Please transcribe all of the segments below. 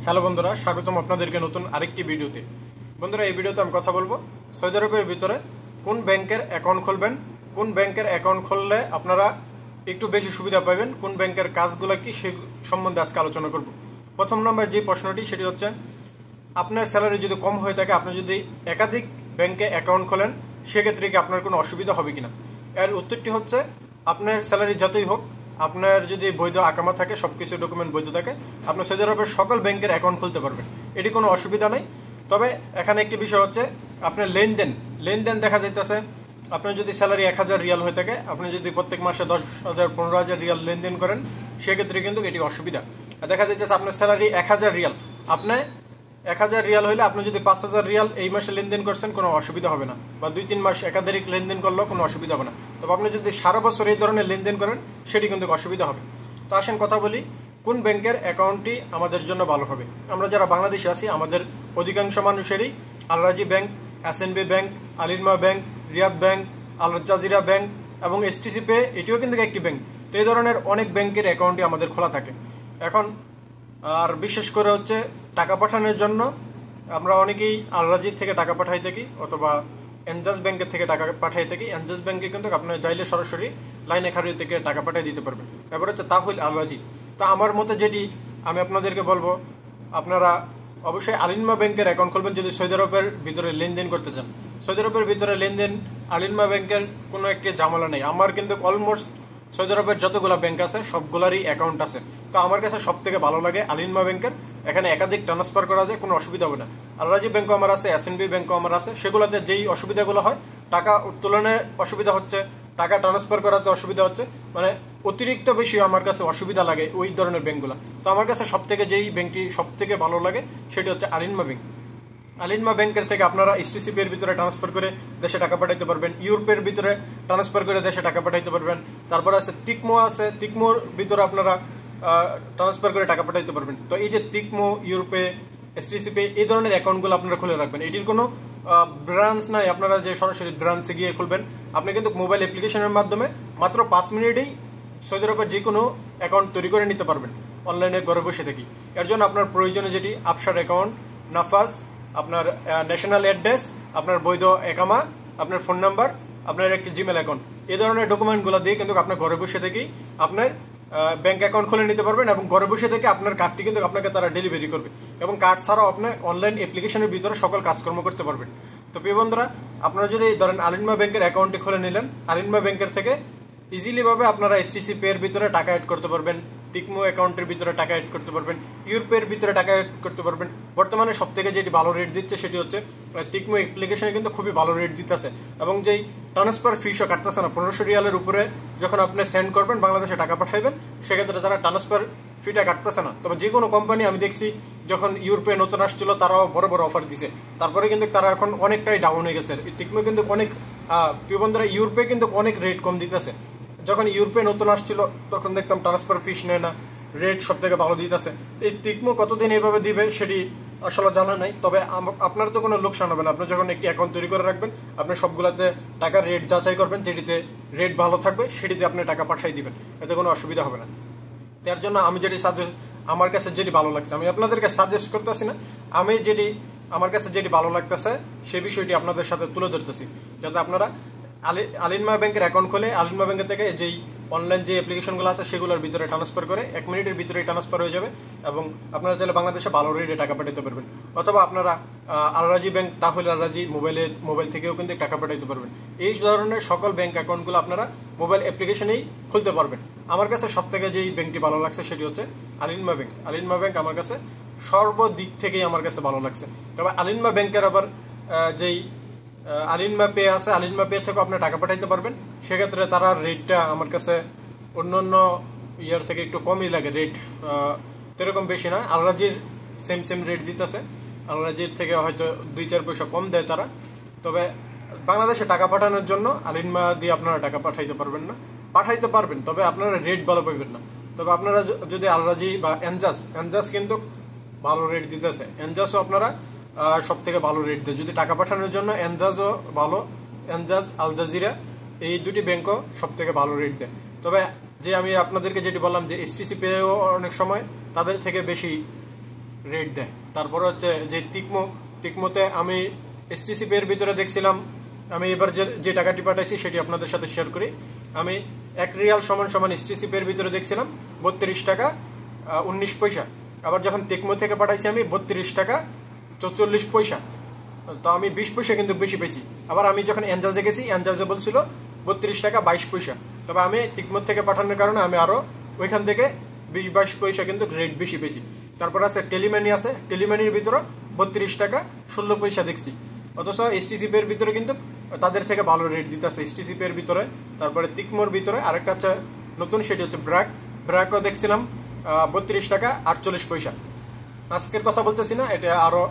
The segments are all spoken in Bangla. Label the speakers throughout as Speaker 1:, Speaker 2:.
Speaker 1: হ্যালো বন্ধুরা, স্বাগতম আপনাদেরকে নতুন আরেকটি ভিডিওতে। বন্ধুরা, এই ভিডিওতে আমি কথা বলবো সৌদি আরবের ভিতরে কোন ব্যাংকের অ্যাকাউন্ট খুলবেন, কোন ব্যাংকের অ্যাকাউন্ট খুললে আপনারা একটু বেশি সুবিধা পাবেন, কোন ব্যাংকের কাজগুলো কি সে সম্বন্ধে আজকে আলোচনা করব। প্রথম নম্বর যে প্রশ্নটি সেটি হচ্ছে, আপনার স্যালারি যদি কম হয়ে থাকে, আপনি যদি একাধিক ব্যাংকে অ্যাকাউন্ট খোলেন, সেক্ষেত্রে কি আপনার কোনো অসুবিধা হবে কিনা। এর উত্তরটি হচ্ছে, আপনার স্যালারি যতই হোক, আপনার যদি বৈধ আকামা থাকে, সবকিছু ডকুমেন্ট বৈধ থাকে, আপনি সৌদি আরবের সকল ব্যাংকের অ্যাকাউন্ট খুলতে পারবেন, এটি কোনো অসুবিধা নেই। তবে এখানে একটি বিষয় হচ্ছে, আপনার লেনদেন দেখা যাইতেছে, আপনার যদি স্যালারি 1000 রিয়াল হয়ে থাকে, আপনি যদি প্রত্যেক মাসে 10,000 15,000 রিয়াল লেনদেন করেন, সেক্ষেত্রে কিন্তু এটি অসুবিধা। দেখা যাইতেছে আপনার স্যালারি 1000 রিয়াল, আপনি 1000 রিয়াল হইলে আপনি যদি 5000 রিয়াল এই মাসে লেনদেন করছেন, কোনো অসুবিধা হবে না, বা 2-3 মাস একাধিক লেনদেন করলেও কোনো অসুবিধা হবে না। তবে আপনি যদি সারা বছর এই ধরনের লেনদেন করেন, সেটি কিন্তু অসুবিধা হবে। তো আসেন কথা বলি, কোন ব্যাংকের অ্যাকাউন্টটি আমাদের জন্য ভালো হবে। আমরা যারা বাংলাদেশে আছি, আমাদের অধিকাংশ মানুষেরই Al Rajhi bank, SNB bank, Alinma bank, Riyad bank, Al Jazira bank এবং এসটিসি পে, এটিও কিন্তু একটি ব্যাংক। তো এই ধরনের অনেক ব্যাংকের অ্যাকাউন্টই আমাদের খোলা থাকে। এখন আর বিশেষ করে হচ্ছে টাকা পাঠানোর জন্য আমরা অনেকেই আল রাজির থেকে টাকা পাঠাই থাকি, অথবা এনজাস ব্যাংকের থেকে টাকা পাঠাই থাকি। এনজাস ব্যাংকে কিন্তু আপনার চাইলে সরাসরি লাইনে খাড়ি থেকে টাকা পাঠিয়ে দিতে পারবেন। এবার হচ্ছে তাহলে আল রাজি। তো আমার মতে যেটি আমি আপনাদেরকে বলবো, আপনারা অবশ্যই আলিমা ব্যাংকের অ্যাকাউন্ট খুলবেন যদি সৌদি আরবের ভিতরে লেনদেন করতে চান। সৌদি আরবের ভিতরে লেনদেন আলিমা ব্যাংকের কোনো একটি ঝামেলা নেই। আমার কিন্তু অলমোস্ট সৌদি আরবের যতগুলো ব্যাংক আছে সবগুলারই অ্যাকাউন্ট আছে। তো আমার কাছে সব থেকে ভালো লাগে আলিমা ব্যাংকের। এখানে একাধিক ট্রান্সফার করা যায়, কোনো অসুবিধা হবে না। আল রাজি ব্যাংকও আমার আছে, এসএনবি ব্যাংকও আমার আছে। সেগুলোতে যেই অসুবিধাগুলো হয়, টাকা উত্তোলনে অসুবিধা হচ্ছে, টাকা ট্রান্সফার করাতে অসুবিধা হচ্ছে, মানে অতিরিক্ত বেশি আমার কাছে অসুবিধা লাগে ওই ধরনের ব্যাংকগুলো। তো আমার কাছে সব থেকে যেই ব্যাংকটি সব থেকে ভালো লাগে সেটি হচ্ছে আলিমা ব্যাংক। আলিমা ব্যাংকের থেকে আপনারা এসটিসিপি এর ভিতরে ট্রান্সফার করে দেশে টাকা পাঠাইতে পারবেন, ইউরোপের ভিতরে ট্রান্সফার করে দেশে টাকা পাঠাইতে পারবেন। তারপর আছে তিকমো আছে, তিকমোর ভিতরে আপনারা ট্রান্সফার করে টাকা পাঠাইতে পারবেন। তো এই যে তিকমো, ইউরোপে, এসটিসিপি, এই ধরনের অ্যাকাউন্টগুলো আপনারা খুলে রাখবেন। এটির কোনো ব্রাঞ্চ নাই, আপনারা যে সরাসরি ব্রাঞ্চে গিয়ে খুলবেন। আপনি কিন্তু মোবাইল অ্যাপ্লিকেশনের মাধ্যমে মাত্র 5 মিনিটেই সৌদি আরবের যে কোনো অ্যাকাউন্ট তৈরি করে নিতে পারবেন, অনলাইনে ঘরে বসে থাকি। এর জন্য আপনার প্রয়োজনে যেটি আফসার অ্যাকাউন্ট, নাফাস, আপনার ন্যাশনাল অ্যাড্রেস, আপনার বৈধ একামা, আপনার ফোন নাম্বার, আপনার একটি জিমেল অ্যাকাউন্ট, এই ধরনের ডকুমেন্টগুলো দিয়ে কিন্তু আপনার ঘরে বসে থেকেই আপনার ব্যাংক অ্যাকাউন্ট খুলে নিতে পারবেন। এবং ঘরে বসে থেকে আপনার কার্ডটি কিন্তু আপনাকে তারা ডেলিভারি করবে, এবং কার্ড ছাড়াও আপনি অনলাইন অ্যাপ্লিকেশনের ভিতরে সকল কাজকর্ম করতে পারবেন। তো প্রিয় বন্ধুরা, আপনারা যদি ধরেন আলিমা ব্যাংকের অ্যাকাউন্টটি খুলে নিলেন, আলিমা ব্যাংকের থেকে ইজিলি ভাবে আপনারা এসটিসি পে এর ভিতরে টাকা অ্যাড করতে পারবেন, টিকমো অ্যাকাউন্টের ভিতরে টাকা অ্যাড করতে পারবেন, ইউরোপের ভিতরে টাকা অ্যাড করতে পারবেন। বর্তমানে সব থেকে যেটি ভালো রেট দিচ্ছে সেটি হচ্ছে টিকমো অ্যাপ্লিকেশনে কিন্তু খুবই ভালো রেট দিতেছে, এবং যেই ট্রান্সফার ফিসও কাটতেছে না। 1500 রিয়ালের উপরে যখন আপনি সেন্ড করবেন, বাংলাদেশে টাকা পাঠাইবেন, সেক্ষেত্রে তারা ট্রান্সফার ফিটা কাটতেছে না। তবে যে কোনো কোম্পানি আমি দেখছি যখন ইউরোপে নতুন আসছিল, তারাও বড় বড় অফার দিছে, তারপরে কিন্তু তারা এখন অনেকটাই ডাউন হয়ে গেছে। টিকমো কিন্তু অনেক, প্রিয় বন্ধুরা, ইউরোপে কিন্তু অনেক রেট কম দিতেছে। যখন ইউরোপে নতুন আসছিল তখন দেখতাম ট্রান্সফার ফিস নেয় না, রেট সব থেকে ভালো দিতেছে। এই টিকমো কতদিন এইভাবে দিবে সেটি আসলে জানা নাই। তবে আপনার তো কোনো লোকসান হবে না। আপনি যখন একটি অ্যাকাউন্ট তৈরি করে রাখবেন, আপনি সবগুলাতে টাকার রেট যাচাই করবেন, যেটিতে রেট ভালো থাকবে সেটিতে আপনি টাকা পাঠিয়ে দিবেন, এতে কোনো অসুবিধা হবে না। তার জন্য আমি যেটি সাজেস্ট, আমার কাছে যেটি ভালো লাগছে, আমি আপনাদেরকে সাজেস্ট করতেছি না, আমি যেটি আমার কাছে যেটি ভালো লাগতেছে সে বিষয়টি আপনাদের সাথে তুলে ধরতেছি, যাতে আপনারা আলিমা ব্যাংকের অ্যাকাউন্ট খুলে আলিমা ব্যাংকের থেকে যেই অনলাইন যে অ্যাপ্লিকেশনগুলো আছে সেগুলোর ভিতরে ট্রান্সফার করে 1 মিনিটের ভিতরেই ট্রান্সফার হয়ে যাবে, এবং আপনারা চাইলে বাংলাদেশে ভালো রেটে টাকা পাঠাতে পারবেন। অথবা আপনারা আল রাজি ব্যাংক, তাহলে আল রাজি মোবাইল থেকেও কিন্তু টাকা পাঠাতে পারবেন। এই ধরনের সকল ব্যাংক অ্যাকাউন্টগুলো আপনারা মোবাইল অ্যাপ্লিকেশনেই খুলতে পারবেন। আমার কাছে সব থেকে যেই ব্যাংকটি ভালো লাগছে সেটি হচ্ছে আলিমা ব্যাংক। আলিমা ব্যাংক আমার কাছে সর্বদিক থেকেই আমার কাছে ভালো লাগছে। তবে আলিমা ব্যাংকের আবার যেই আলিমা পে আছে, আলিমা পে থেকে আপনি টাকা পাঠাইতে পারবেন, সেক্ষেত্রে তারা রেটটা আমার কাছে অন্য ইয়ার থেকে একটু কমই লাগে, রেট এরকম বেশি না। আল রাজির সেম রেট দিতেছে, আল রাজির থেকে হয়তো 2-4 পয়সা কম দেয় তারা। তবে বাংলাদেশে টাকা পাঠানোর জন্য আলিমা দিয়ে আপনারা টাকা পাঠাইতে পারবেন না, পাঠাইতে পারবেন, তবে আপনারা রেট ভালো পাইবেন না। তবে আপনারা যদি আল রাজি বা এনজাস কিন্তু ভালো রেট দিতেছে, এনজাসও আপনারা সব থেকে ভালো রেট দেয় যদি টাকা পাঠানোর জন্য। এনজাসও ভালো, এনজাস, আল জাজিরা, এই দুটি ব্যাংকও সব থেকে ভালো রেট দেয়। তবে যে আমি আপনাদেরকে যেটি বললাম যে এসটিসি পেও অনেক সময় তাদের থেকে বেশি রেট দেয়। তারপরে হচ্ছে যে তিকমোতে আমি এসটিসি পে এর ভিতরে দেখছিলাম, আমি এবার যে টাকাটি পাঠাইছি সেটি আপনাদের সাথে শেয়ার করি। আমি 1 রিয়াল সমান সমান এসটিসি পে এর ভিতরে দেখছিলাম 32 টাকা 19 পয়সা। আবার যখন তিকমো থেকে পাঠাইছি আমি 32 টাকা 44 পয়সা, তো আমি 20 পয়সা কিন্তু বেশি পেয়েছি। আবার আমি যখন এনজাজে গেছি, এনজাজে বলছিল 32 টাকা 22 পয়সা, তবে আমি তিকমো থেকে পাঠানোর কারণে আমি আরো ওইখান থেকে 20-22 পয়সা কিন্তু রেট বেশি পেয়েছি। তারপর আছে টেলিমানি, আছে টেলিমানির ভিতরে 32 টাকা 16 পয়সা দেখছি, অথচ এসটিসি পে এর ভিতরে কিন্তু তাদের থেকে ভালো রেট দিতেছে এসটিসি পে এর ভিতরে। তারপরে তিকমোর ভিতরে আরেকটা আছে নতুন, সেটি হচ্ছে ব্র্যাকও দেখছিলাম 32 টাকা 48 পয়সা। আজকের কথা বলতেছি না, এটা আরো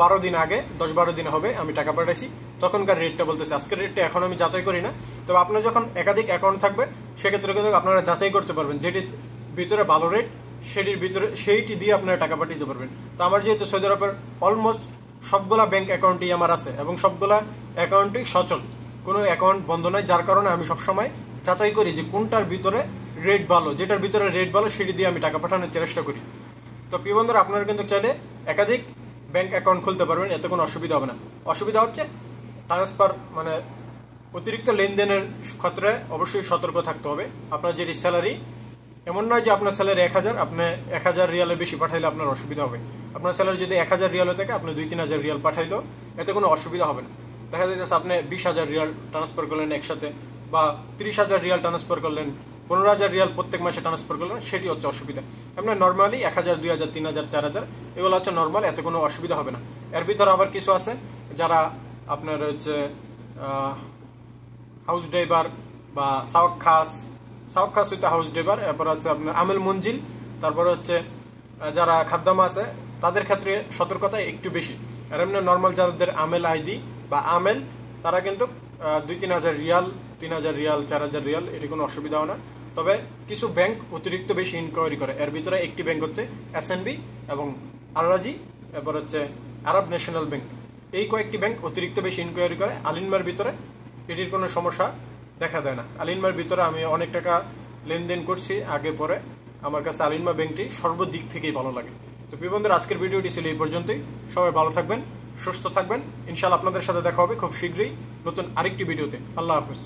Speaker 1: 12 দিন আগে, 10-12 দিন হবে আমি টাকা পাঠাইছি, তখনকার রেটটা বলতেছি। আজকের রেটটা এখন আমি যাচাই করি না, তবে আপনার যখন একাধিক অ্যাকাউন্ট থাকবে সেক্ষেত্রে কিন্তু আপনারা যাচাই করতে পারবেন যেটির ভিতরে ভালো রেট সেটির ভিতরে সেইটি দিয়ে আপনারা টাকা পাঠাতে পারবেন। তো আমার যেহেতু সৌদি আরবের অলমোস্ট সবগুলা ব্যাংক অ্যাকাউন্টই আমার আছে এবং সবগুলা অ্যাকাউন্টই সচল, কোনো অ্যাকাউন্ট বন্ধ নয়, যার কারণে আমি সবসময় যাচাই করি যে কোনটার ভিতরে রেট ভালো, যেটার ভিতরে রেট ভালো সেটি দিয়ে আমি টাকা পাঠানোর চেষ্টা করি। তো প্রিয় বন্ধুরা, আপনারা কিন্তু চাইলে একাধিক ব্যাংক অ্যাকাউন্ট খুলতে পারবেন, এতে কোনো অসুবিধা হবে না। অসুবিধা হচ্ছে ট্রান্সফার মানে অতিরিক্ত লেনদেনের ক্ষেত্রে অবশ্যই সতর্ক থাকতে হবে। আপনার যেটি স্যালারি, এমন নয় যে আপনার স্যালারি 1000, আপনি 1000 রিয়ালের বেশি পাঠাইলে আপনার অসুবিধা হবে। আপনার স্যালারি যদি 1000 রিয়াল থেকে আপনি 2-3000 রিয়াল পাঠাইলেও এতে কোনো অসুবিধা হবে না। দেখা যাচ্ছে আপনি 20,000 রিয়াল ট্রান্সফার করলেন একসাথে, বা 30,000 রিয়াল ট্রান্সফার করলেন, 15,000 রিয়াল প্রত্যেক মাসে ট্রান্সফার করলেন, সেটি হচ্ছে অসুবিধা। আপনার নর্মালি 1000, 2000, 3000, 4000 এগুলো হচ্ছে নর্মাল, এতে কোনো অসুবিধা হবে না। এর ভিতরে আবার কিছু আছে যারা আপনার হচ্ছে হাউস ড্রাইভার বা সাওয়াক খাস হইতে হাউস ড্রাইভার, এরপর হচ্ছে আপনার আমেল মঞ্জিল, তারপরে হচ্ছে যারা খাদ্দামা আছে তাদের ক্ষেত্রে সতর্কতা একটু বেশি। আর এমনি নর্মাল যাদের আমেল আইডি বা আমেল, তারা কিন্তু 2-3 হাজার রিয়াল, 3,000 রিয়াল, 4,000 রিয়াল, এটি কোনো অসুবিধা হয় না। তবে কিছু ব্যাংক অতিরিক্ত বেশি ইনকোয়ারি করে, এর ভিতরে একটি ব্যাংক হচ্ছে এসএনবি এবং আল-রাজি, এরপর হচ্ছে আরব ন্যাশনাল ব্যাংক। এই কয়েকটি ব্যাংক অতিরিক্ত বেশি ইনকোয়ারি করে। আলিনমার ভিতরে এটির কোনো সমস্যা দেখা দেয় না। আলিনমার ভিতরে আমি অনেক টাকা লেনদেন করছি আগে পরে, আমার কাছে আলিনমা ব্যাংকটি সর্বদিক থেকেই ভালো লাগে। তো প্রিয় বন্ধুরা, আজকের ভিডিওটি ছিল এই পর্যন্তই। সবাই ভালো থাকবেন, সুস্থ থাকবেন। ইনশাআল্লাহ আপনাদের সাথে দেখা হবে খুব শীঘ্রই নতুন আরেকটি ভিডিওতে। আল্লাহ হাফেজ।